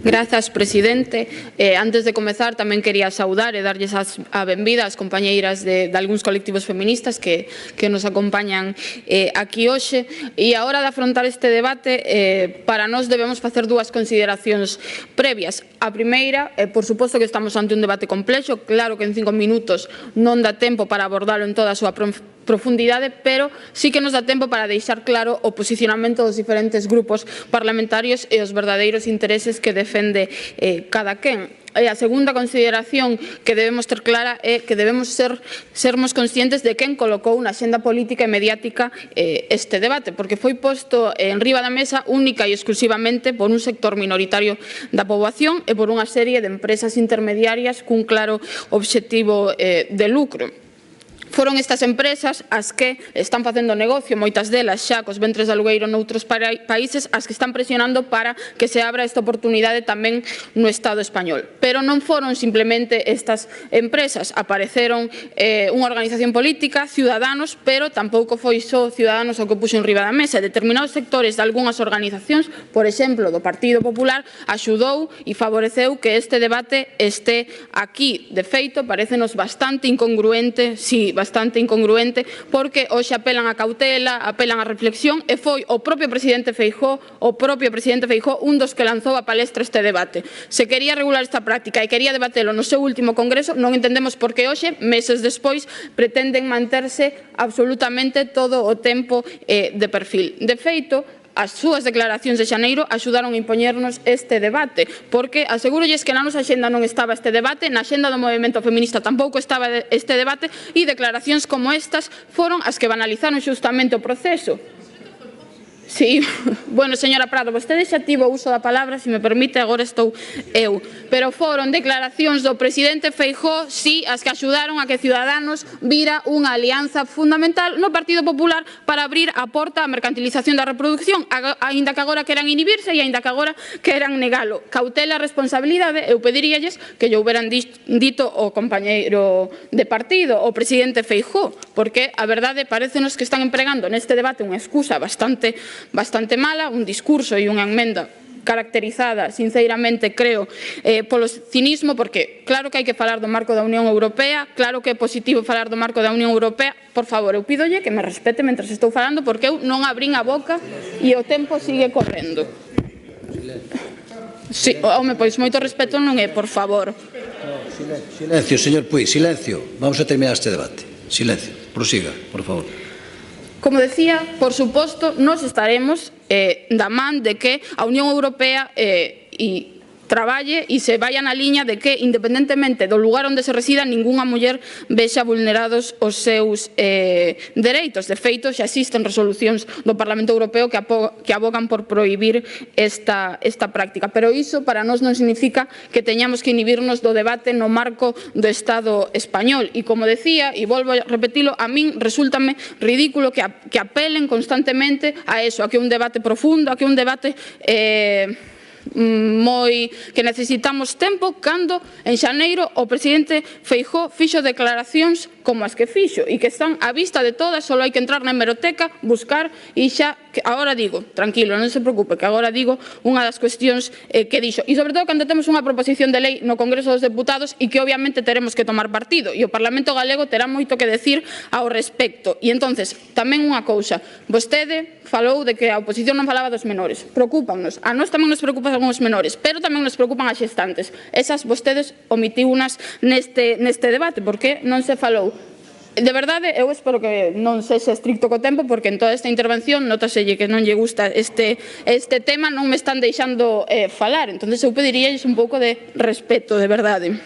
Grazas, presidente. Antes de comezar, tamén quería saudar e darlles a benvida ás compañeiras de algúns colectivos feministas que nos acompañan aquí hoxe. E a hora de afrontar este debate, para nós debemos facer dúas consideracións previas. A primeira, por suposto que estamos ante un debate complexo, claro que en 5 minutos non dá tempo para abordalo en toda a súa profundidade, pero sí que nos dá tempo para deixar claro o posicionamento dos diferentes grupos parlamentarios e os verdadeiros intereses que defende cada quen. E a segunda consideración que debemos ter clara é que debemos sermos conscientes de quen colocou na xenda política e mediática este debate, porque foi posto en riba da mesa única e exclusivamente por un sector minoritario da poboación e por unha serie de empresas intermediarias cun claro obxectivo de lucro. Foron estas empresas as que están facendo negocio, moitas delas xa cos ventres de alugueiro noutros países, as que están presionando para que se abra esta oportunidade tamén no Estado español. Pero non foron simplemente estas empresas, apareceron unha organización política, Ciudadanos, pero tampouco foi só Ciudadanos o que puxo en riba da mesa. Determinados sectores de algunhas organizacións, por exemplo, do Partido Popular, axudou e favoreceu que este debate este aquí. De feito, parécenos bastante incongruente, bastante incongruente, porque hoxe apelan a cautela, apelan a reflexión, e foi o propio presidente Feijóo un dos que lanzou a palestra este debate. Se quería regular esta práctica e quería debatelo no seu último congreso, non entendemos por que hoxe, meses despois, pretenden manterse absolutamente todo o tempo de perfil. De feito, as súas declaracións de xaneiro axudaron a impoñernos este debate, porque asegúrolles que na nosa axenda non estaba este debate, na axenda do movemento feminista tampouco estaba este debate, e declaracións como estas foron as que banalizaron xustamente o proceso. Sí, bueno, señora Prado, vostede xa tivo uso da palabra, se me permite, agora estou eu. Pero foron declaracións do presidente Feijóo, sí, as que axudaron a que Ciudadanos vira unha alianza fundamental no Partido Popular para abrir a porta á mercantilización da reproducción, aínda que agora queran inhibirse e aínda que agora queran negalo. Cautela e responsabilidade, eu pediríalles que lle houberan dito o compañeiro de partido, o presidente Feijóo, porque a verdade parécenos que están empregando neste debate unha excusa bastante mala, un discurso e unha emenda caracterizada, sinceramente, creo, polo cinismo, porque claro que hai que falar do marco da Unión Europea, claro que é positivo falar do marco da Unión Europea. Por favor, eu pídolle que me respete mentre estou falando, porque eu non abrín a boca e o tempo sigue correndo. Sí, home, pois moito respeto non é, por favor. Silencio, señor Puig, silencio. Vamos a terminar este debate. Silencio, prosiga, por favor. Como decía, por suposto, nos estaremos da man de que a Unión Europea traballe e se vaya na liña de que, independentemente do lugar onde se resida, ningunha muller vexa vulnerados os seus dereitos. De feito, xa existen resolucións do Parlamento Europeo que abogan por prohibir esta práctica. Pero iso para nós non significa que teñamos que inhibirnos do debate no marco do Estado español. E como decía, e volvo a repetilo, a min resúltame ridículo que apelen constantemente a eso, a que un debate profundo, a que un debate que necesitamos tempo, cando en xaneiro o presidente Feijóo fixo declaracións como as que fixo e que están á vista de todas, só hai que entrar na hemeroteca, buscar e xa, agora digo, tranquilo, non se preocupe, que agora digo unha das cuestións que dixo, e sobre todo cando temos unha proposición de lei no Congreso dos Deputados e que obviamente teremos que tomar partido, e o Parlamento Galego terá moito que decir ao respecto. E entonces, tamén unha cousa, vostede falou de que a oposición non falaba dos menores, preocúpannos, a nós tamén nos preocupan os menores, pero tamén nos preocupan as xestantes. Esas vostedes omitiunas neste debate, porque non se falou. De verdade, eu espero que non sexa estricto co tempo, porque en toda esta intervención notaselle que non lle gusta este tema, non me están deixando falar, entón eu pediríalles un pouco de respeto, de verdade.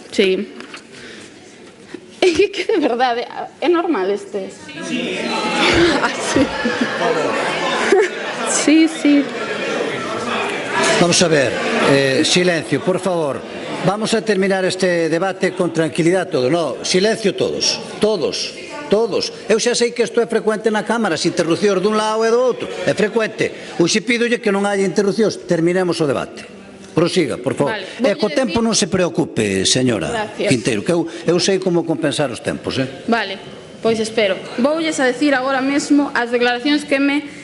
Sí. É que de verdade, é normal este? Sí. Sí. Vamos a ver, silencio, por favor. Vamos a terminar este debate con tranquilidade todo. No, silencio todos. Eu xa sei que isto é frecuente na Cámara, as interrupcións dun lado e do outro. É frecuente. Hoxe pídolle que non haya interrupcións. Terminemos o debate. Prosiga, por favor. E co tempo non se preocupe, señora Quinteiro, que eu sei como compensar os tempos. Vale, pois espero. Voulles a decir agora mesmo as declaracións que me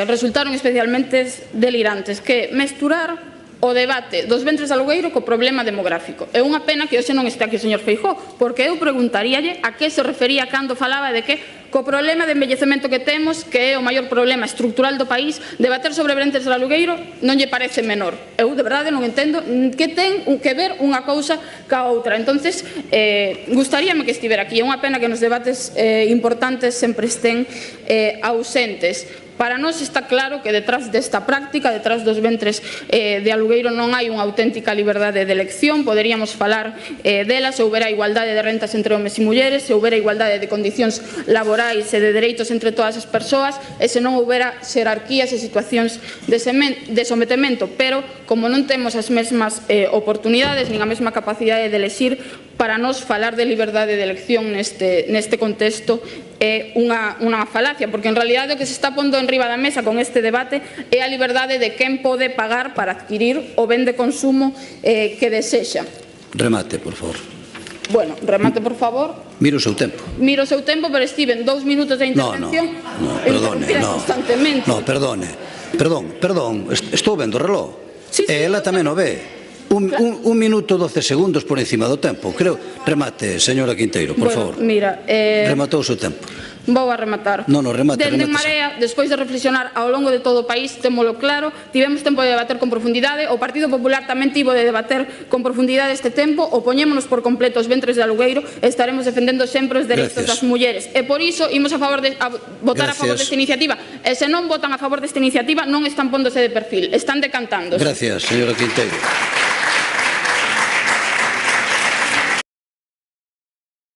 resultaron especialmente delirantes, que mesturar o debate dos ventres de alugueiro co problema demográfico. É unha pena que hoxe non este aquí o señor Feijóo, porque eu preguntaríalle a que se refería cando falaba de que co problema de envellecemento que temos, que é o maior problema estructural do país, debater sobre ventres de alugueiro non lle parece menor. Eu de verdade non entendo que ten que ver unha cousa ca outra. Entonces, gustaríame que estivera aquí. É unha pena que nos debates importantes sempre estén ausentes. Para nós está claro que detrás desta práctica, detrás dos ventres de alugueiro, non hai unha auténtica liberdade de elección. Poderíamos falar dela se houbera igualdade de rentas entre homes e mulleres, se houbera igualdade de condicións laborais e de dereitos entre todas as persoas, e se non houbera xerarquías e situacións de sometemento. Pero, como non temos as mesmas oportunidades, nin a mesma capacidade de elexir, para nós falar de liberdade de elección neste contexto é unha falacia, porque en realidade o que se está pondo enriba da mesa con este debate é a liberdade de quen pode pagar para adquirir o ben de consumo que desexa. Remate, por favor. Bueno, remate, por favor. Miro o seu tempo. Miro o seu tempo, pero estiven 2 minutos de intervención constantemente. No, perdone. Perdón, estou vendo o reloj. E ela tamén o ve. Un minuto 12 segundos por encima do tempo. Creo. Remate, señora Quinteiro, por favor. Mira, rematou o seu tempo. Vou a rematar. Non, remate. Dende Marea, despois de reflexionar ao longo de todo o país, témolo claro, tivemos tempo de debater con profundidade, o Partido Popular tamén tivo de debater con profundidade este tempo, opoñémonos por completo os ventres de alugueiro, estaremos defendendo sempre os dereitos das mulleres. E por iso, imos a votar a favor desta iniciativa. E se non votan a favor desta iniciativa, non están póndose de perfil, están decantándose. Gracias, señora Quinteiro.